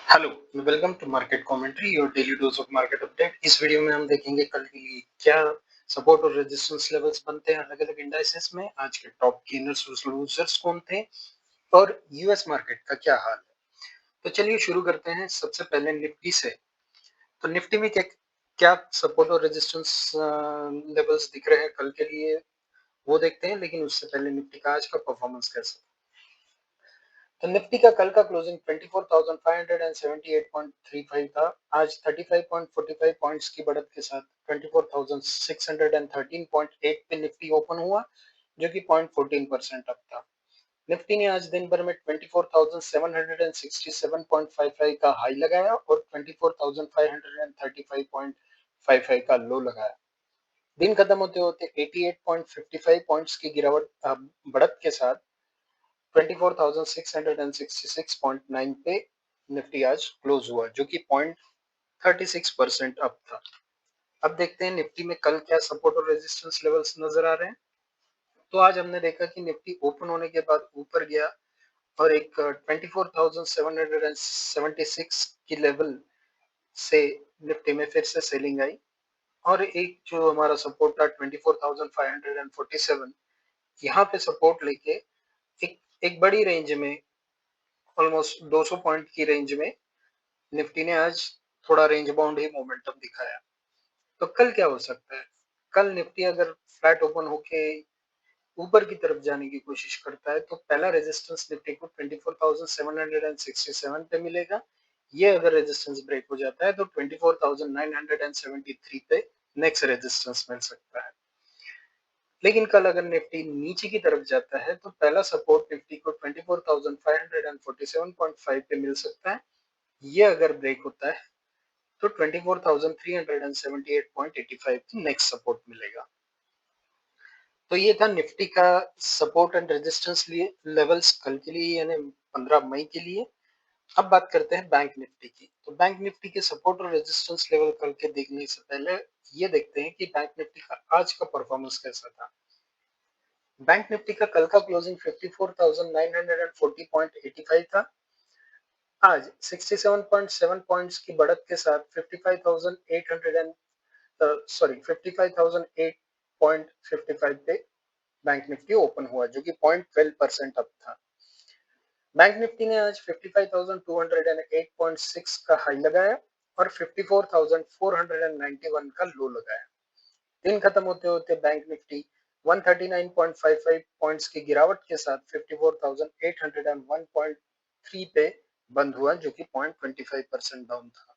Hello, welcome to market commentary your daily dose of market update. इस video में हम देखेंगे कल के लिए क्या सपोर्ट और रेजिस्टेंस लेवल्स बनते हैं अलग अलग इंडाइसेस में, आज के टॉप गेनर्स और लूजर्स कौन थे और यूएस मार्केट का क्या हाल है। तो चलिए शुरू करते हैं सबसे पहले निफ्टी से। तो निफ्टी में क्या क्या सपोर्ट और रेजिस्टेंस लेवल्स दिख रहे हैं कल के लिए वो देखते हैं, लेकिन उससे पहले निफ्टी का आज का परफॉर्मेंस कैसा। तो निफ्टी का कल का क्लोजिंग 24,578.35 था। आज 35.45 पॉइंट्स की बढ़त के साथ 24,613.8 पे निफ्टी ओपन हुआ, जो कि 0.14% अप था। निफ्टी ने आज दिन भर में 24,767.55 का हाई लगाया और 24,535.55 का लो लगाया। दिन खत्म होते होते 88.55 पॉइंट्स की गिरावट बढ़त के साथ 24,666.9 पे निफ्टी आज क्लोज हुआ, जो कि 0.36% अप था। अब देखते हैं निफ्टी में कल क्या सपोर्ट और रेजिस्टेंस लेवल्स नजर आ रहे हैं। तो आज हमने देखा कि निफ्टी ओपन होने के बाद ऊपर गया और एक 24,776 की लेवल से निफ्टी में फिर से सेलिंग आई और एक जो हमारा सपोर्ट था 24,547, यहाँ पे सपोर्ट लेके एक एक बड़ी रेंज में ऑलमोस्ट 200 पॉइंट की रेंज में निफ्टी ने आज थोड़ा रेंज बाउंड ही मोमेंटम दिखाया। तो कल क्या हो सकता है? कल निफ्टी अगर फ्लैट ओपन होके ऊपर की तरफ जाने की कोशिश करता है तो पहला रेजिस्टेंस निफ्टी को 24,767 पे मिलेगा। ये अगर रेजिस्टेंस ब्रेक हो जाता है तो 24,973 पे नेक्स्ट रेजिस्टेंस मिल सकता है। लेकिन कल अगर निफ्टी नीचे की तरफ जाता है तो पहला सपोर्ट निफ्टी को 24,547.5 पे मिल सकता है। ये अगर ब्रेक होता है तो 24,378.85 नेक्स्ट सपोर्ट मिलेगा। तो ये था निफ्टी का सपोर्ट एंड रेजिस्टेंस लिए लेवल्स कल के लिए, यानी 15 मई के लिए। अब बात करते हैं बैंक निफ्टी की। तो बैंक निफ्टी के सपोर्ट और रेजिस्टेंस लेवल कल के देखने से पहले ये देखते हैं कि बैंक निफ्टी का आज का परफॉर्मेंस कैसा था। बैंक निफ्टी का कल का क्लोजिंग 54,940.85 था। आज 67.7 पॉइंट्स की बढ़त के साथ 55,855 पे बैंक निफ्टी ओपन हुआ, जो कि 0.12% अप था। बैंक निफ्टी ने आज 55,208.6 का हाई लगाया और 54,491 का लो लगाया। दिन खत्म होते होते बैंक निफ्टी 139.55 पॉइंट्स की गिरावट के साथ 54,801.3 पे बंद हुआ, जो कि 0.25% डाउन था।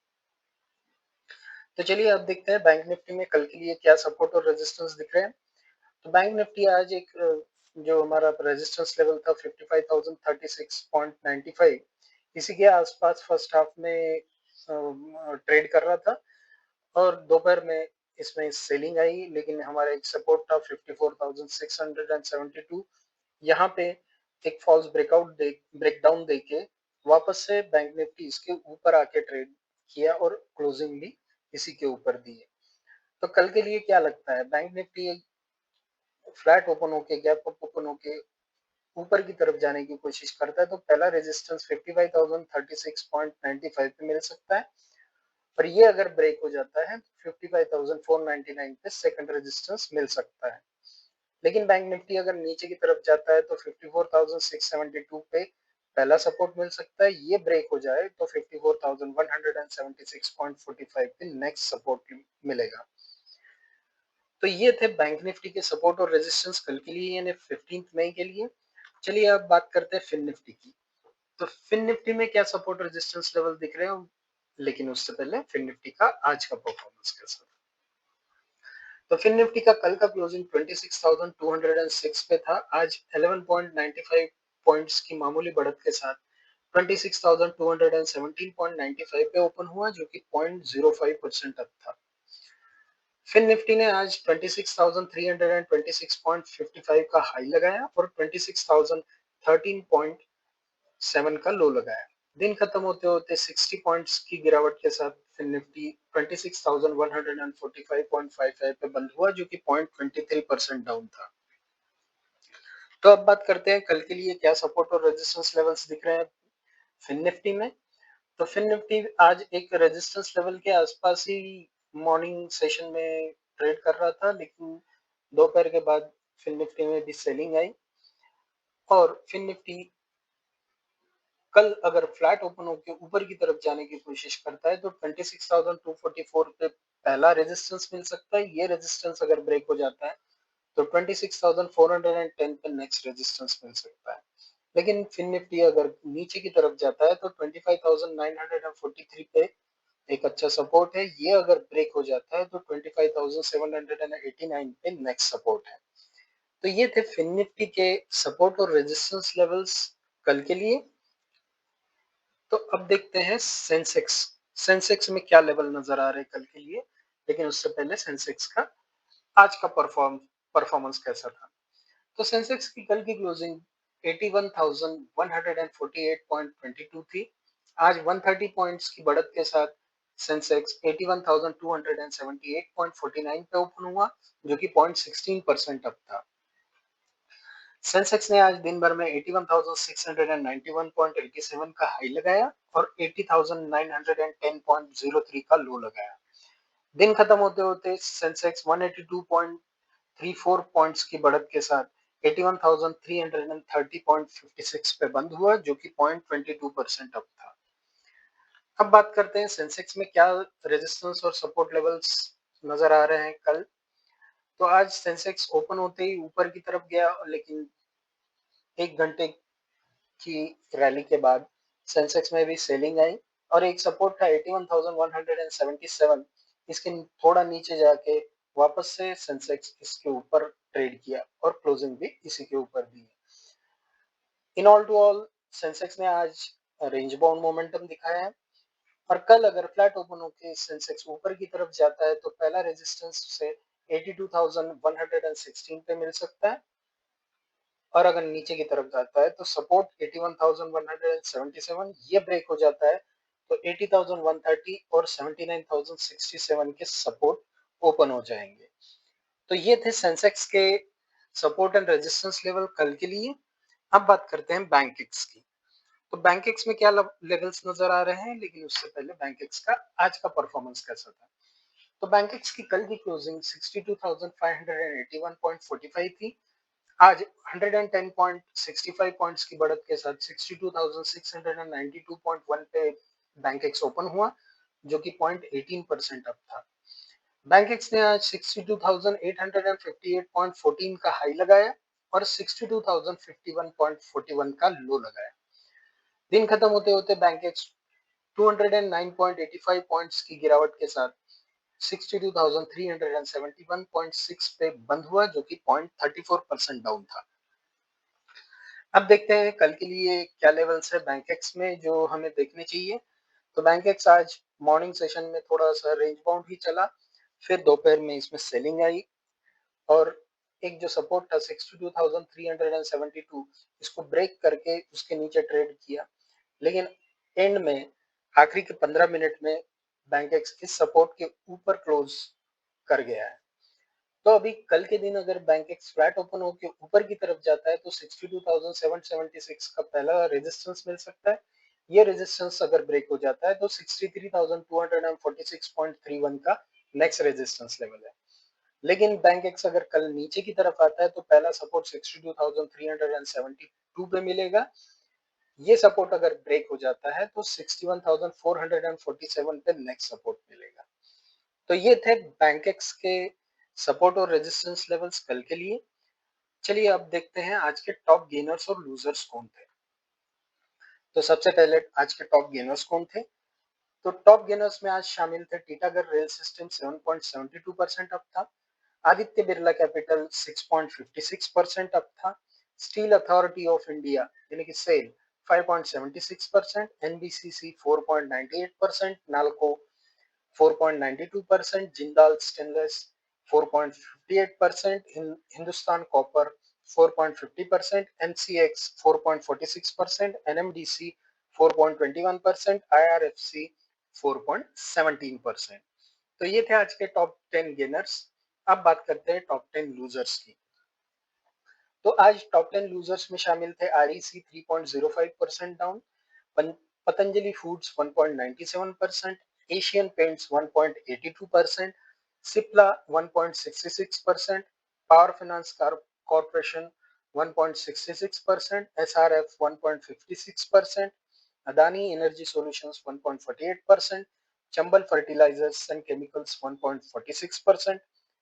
तो चलिए अब देखते हैं बैंक निफ्टी में कल के लिए क्या सपोर्ट और रेजिस्टेंस दिख रहे हैं। तो बैंक निफ्टी आज एक जो हमारा रेजिस्टेंस लेवल था 55,036.95, इसी के आसपास फर्स्ट हाफ में ट्रेड कर रहा था और दोपहर में इसमें सेलिंग आई, लेकिन हमारा एक सपोर्ट था 54,672। यहाँ पे एक फॉल्स ब्रेकडाउन देके वापस से बैंक निफ्टी इसके ऊपर आके ट्रेड किया और क्लोजिंग भी इसी के ऊपर दी है। तो कल के लिए क्या लगता है? बैंक निफ्टी फ्लैट ओपन होके गैप अप ओपन होके ऊपर की तरफ जाने की कोशिश करता है तो पहला रेजिस्टेंस 55,036.95 पे मिल सकता है और ये अगर ब्रेक हो जाता है तो 55,499 पे सेकंड रेजिस्टेंस मिल सकता है। लेकिन बैंक निफ्टी अगर नीचे की तरफ जाता है तो 54,672 पे पहला सपोर्ट मिल सकता है। ये ब्रेक हो जाए तो 54,176.45 पे नेक्स्ट सपोर्ट मिलेगा। तो ये थे बैंक निफ्टी के सपोर्ट और रेजिस्टेंस कल के लिए, यानी 15 मई के लिए। चलिए अब बात करते हैं फिन निफ्टी की। तो फिन निफ्टी में क्या सपोर्ट रेजिस्टेंस लेवल दिख रहे हैं, लेकिन उससे पहले फिन निफ्टी का आज का परफॉर्मेंस कैसा था। तो फिन निफ्टी का कल का क्लोजिंग 26,206 पे था। आज 11.95 पॉइंट्स की मामूली बढ़त के साथ 26,217.95 पे ओपन हुआ, जो कि 0.05% अप था। फिन निफ्टी ने आज 26,326.55 का हाई लगाया और 26,013.7 का लो लगाया। दिन खत्म होते होते 60 पॉइंट्स की गिरावट के साथ फिन निफ्टी 26,145.55 पे बंद हुआ, जो कि 0.23% डाउन था। तो अब बात करते हैं कल के लिए क्या सपोर्ट और रेजिस्टेंस लेवल्स दिख रहे हैं फिन निफ्टी में। तो फिन निफ्टी आज एक रेजिस्टेंस लेवल के आसपास ही मॉर्निंग सेशन में ट्रेड कर रहा था, लेकिन दोपहर के बाद फिन निफ्टी में भी सेलिंग आई और फिन निफ्टी कल अगर फ्लैट ओपन होकर ऊपर की तरफ जाने की कोशिश करता है तो 26,244 पे पहला रेजिस्टेंस मिल सकता है। ये रेजिस्टेंस अगर ब्रेक हो जाता है तो 26,410 पे नेक्स्ट रेजिस्टेंस मिल सकता है। लेकिन फिन निफ्टी अगर नीचे की तरफ जाता है तो 25,943 पे एक अच्छा सपोर्ट है। ये अगर ब्रेक हो जाता है तो 25,789 पे नेक्स्ट सपोर्ट है। तो ये थे फिन निफ्टी के सपोर्ट और रेजिस्टेंस लेवल्स कल के लिए। तो अब देखते हैं सेंसेक्स। सेंसेक्स में क्या लेवल नजर आ रहे हैं कल के लिए, लेकिन उससे पहले सेंसेक्स का आज का परफॉर्मेंस कैसा था। तो सेंसेक्स की कल की क्लोजिंग 81,148.22 थी। आज 130 पॉइंट्स की बढ़त के साथ सेंसेक्स 81,278.49 पे ओपन हुआ, जो कि 0.16% अप था। सेंसेक्स ने आज दिन भर में 81,691.87 का हाई लगाया और 80,910.03 का लो लगाया। दिन खत्म होते होते सेंसेक्स 182.34 पॉइंट्स की बढ़त के साथ 81,330.56 पे बंद हुआ, जो कि 0.22% अप था। अब बात करते हैं सेंसेक्स में क्या रेजिस्टेंस और सपोर्ट लेवल्स नजर आ रहे हैं कल। तो आज सेंसेक्स ओपन होते ही ऊपर की तरफ गया, लेकिन एक घंटे की रैली के बाद सेंसेक्स में भी सेलिंग आई और एक सपोर्ट था 81,177। इसके थोड़ा नीचे जाके वापस से सेंसेक्स इसके ऊपर ट्रेड किया और क्लोजिंग भी इसी के ऊपर दी। In all to all Sensex ने आज रेंज बाउंड मोमेंटम दिखाया है और कल अगर फ्लैट ओपन होकर सेंसेक्स ऊपर की तरफ जाता है तो पहला रेजिस्टेंस से 82,116 पे मिल सकता है और अगर नीचे की तरफ जाता है तो सपोर्ट 81,177। ये ब्रेक हो जाता है तो 80,130 और 79,067 के सपोर्ट ओपन हो जाएंगे। तो ये थे सेंसेक्स के सपोर्ट एंड रेजिस्टेंस लेवल कल के लिए। अब बात करते हैं बैंक एक्स की। तो बैंक एक्स में क्या लेवल्स नजर आ रहे हैं, लेकिन उससे पहले बैंक एक्स का आज का परफॉर्मेंस कैसा था। तो बैंक एक्स की कल की क्लोजिंग 62,581.45 थी। आज 110.65 पॉइंट्स की बढ़त के साथ 62,692.1 पे बैंक एक्स ओपन हुआ, जो कि 0.18% अप था। बैंक एक्स ने आज 62,858.14 का हाई लगाया और 62,051.41 का लो लगाया। दिन खत्म होते होते बैंक एक्स 209.85 पॉइंट्स की गिरावट के साथ 62,371.6 पे बंद हुआ, जो कि 0.34% डाउन था। अब देखते हैं कल के लिए क्या लेवल्स है बैंक एक्स में जो हमें देखने चाहिए। तो बैंक एक्स आज मॉर्निंग सेशन में थोड़ा सा रेंज बाउंड ही चला, फिर दोपहर में इसमें सेलिंग आई और एक जो सपोर्ट था 62,372 इसको ब्रेक करके उसके नीचे ट्रेड किया, लेकिन एंड में आखिरी के 15 मिनट में बैंक एक्स इस सपोर्ट के ऊपर क्लोज कर गया है। तो अभी कल के दिन अगर बैंक एक्स फ्लैट ओपन होकर ऊपर की तरफ जाता है तो 62,776 का पहला रेजिस्टेंस मिल सकता है। ये रेजिस्टेंस अगर ब्रेक हो जाता है तो 63,246.31 का नेक्स्ट रेजिस्टेंस लेवल है। लेकिन बैंक एक्स अगर कल नीचे की तरफ आता है तो पहला सपोर्ट 62,372 पे मिलेगा। ये सपोर्ट अगर ब्रेक हो जाता है तो 61,447 पे नेक्स्ट सपोर्ट मिलेगा। तो ये थे बैंक एक्स के सपोर्ट और रेजिस्टेंस लेवल्स कल के लिए। चलिए अब देखते हैं आज के टॉप गेनर्स और लूजर्स कौन थे। तो सबसे पहले आज के टॉप गेनर्स कौन थे। तो टॉप गेनर्स में आज शामिल थे टीटागढ़ रेल सिस्टम 7.72% अप था, आदित्य बिरला कैपिटल 6.56% अप था, स्टील अथॉरिटी ऑफ इंडिया यानी कि SAIL 5.76%, NBCC 4.98%, NALCO 4.92%, Jindal stainless 4.58%, Hindustan copper 4.50%, MCX 4.46%, NMDC 4.21%, IRFC 4.17%। तो ये थे आज के टॉप 10 गेनर्स। अब बात करते हैं टॉप 10 लूजर्स की। तो आज टॉप 10 लूजर्स में शामिल थे REC 3.05% down, Patanjali Foods 1.97%, Asian Paints 1.82%, Cipla 1.66%, Power Finance Corporation 1.66%, SRF 1.56%, Adani Energy Solutions 1.48%, Chambal Fertilizers and Chemicals 1.46%,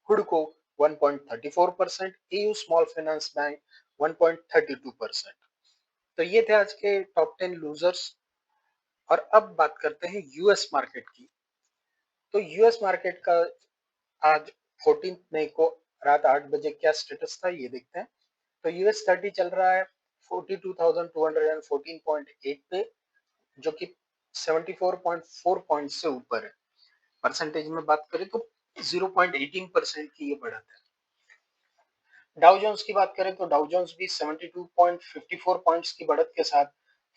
Hudco 1.34%, EU Small Finance Bank 1.32%। तो ये थे आज के टॉप 10 लूजर्स। और अब बात करते हैं यूएस मार्केट की। तो यूएस मार्केट का आज 14 मई को रात 8 बजे क्या स्टेटस था ये देखते हैं। तो यूएस 30 चल रहा है 42,214.8 पे, जो कि 74.4 पॉइंट से ऊपर है। परसेंटेज में बात करें तो 0.18% की ये बढ़त है। डाउ जोन्स की बात करें तो डाउ जोन्स भी 72.54 पॉइंट्स की बढ़त के साथ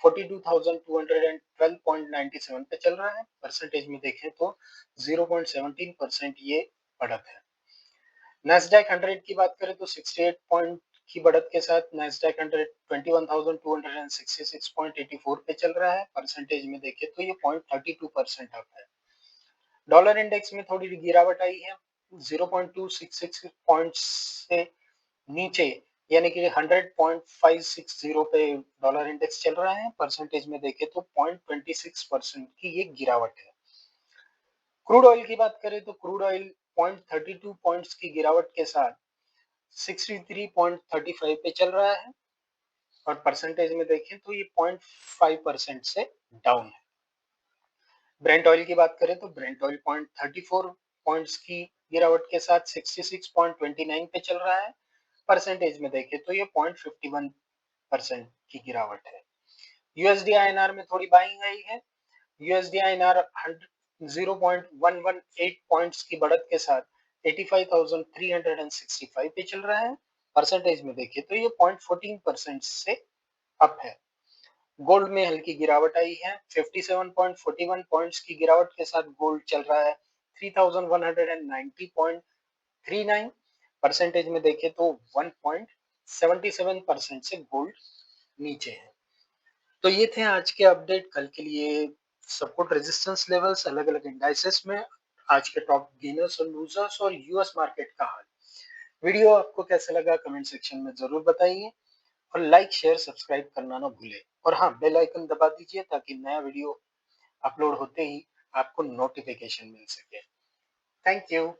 42,212.97 पे चल रहा है। परसेंटेज में देखें तो 0.17% ये बढ़त है। नैस्डैक 100 की बात करें तो 68 पॉइंट की बढ़त के साथ नैस्डैक 100 21,266.84 पे चल रहा है। परसेंटेज में देखें तो ये 0.32% अप है। डॉलर इंडेक्स में थोड़ी गिरावट आई है 0.266 पॉइंट्स से नीचे, यानी कि 100.560 पे डॉलर इंडेक्स चल रहा है। परसेंटेज में देखें तो 0.26% की ये गिरावट है। क्रूड ऑयल की बात करें तो क्रूड ऑयल 0.32 पॉइंट्स की गिरावट के साथ 63.35 पे चल रहा है और परसेंटेज में देखें तो ये 0.5% से डाउन है। ब्रेंट ऑयल की बात करें तो ब्रेंट ऑयल 0.34 पॉइंट्स की गिरावट के साथ 66.29 पे चल रहा है। परसेंटेज में देखें तो ये 0.51% की गिरावट है। यूएसडी आईएनआर में थोड़ी बाइंग आई है। यूएसडी आईएनआर 0.118 पॉइंट्स की बढ़त के साथ 85,365 पे चल रहा है। परसेंटेज में देखें तो ये 0.14% से अप है। गोल्ड में हल्की गिरावट आई है 57.41 पॉइंट्स की गिरावट के साथ गोल्ड चल रहा है 3,190.39। परसेंटेज में देखें तो 1.77% से गोल्ड नीचे है। तो ये थे आज के अपडेट कल के लिए सपोर्ट रेजिस्टेंस लेवल्स अलग अलग इंडाइसेस में, आज के टॉप गेनर्स और लूजर्स और यूएस मार्केट का हाल। वीडियो आपको कैसा लगा कमेंट सेक्शन में जरूर बताइए और लाइक शेयर सब्सक्राइब करना ना भूले। और हाँ, बेल आइकन दबा दीजिए ताकि नया वीडियो अपलोड होते ही आपको नोटिफिकेशन मिल सके। Thank you.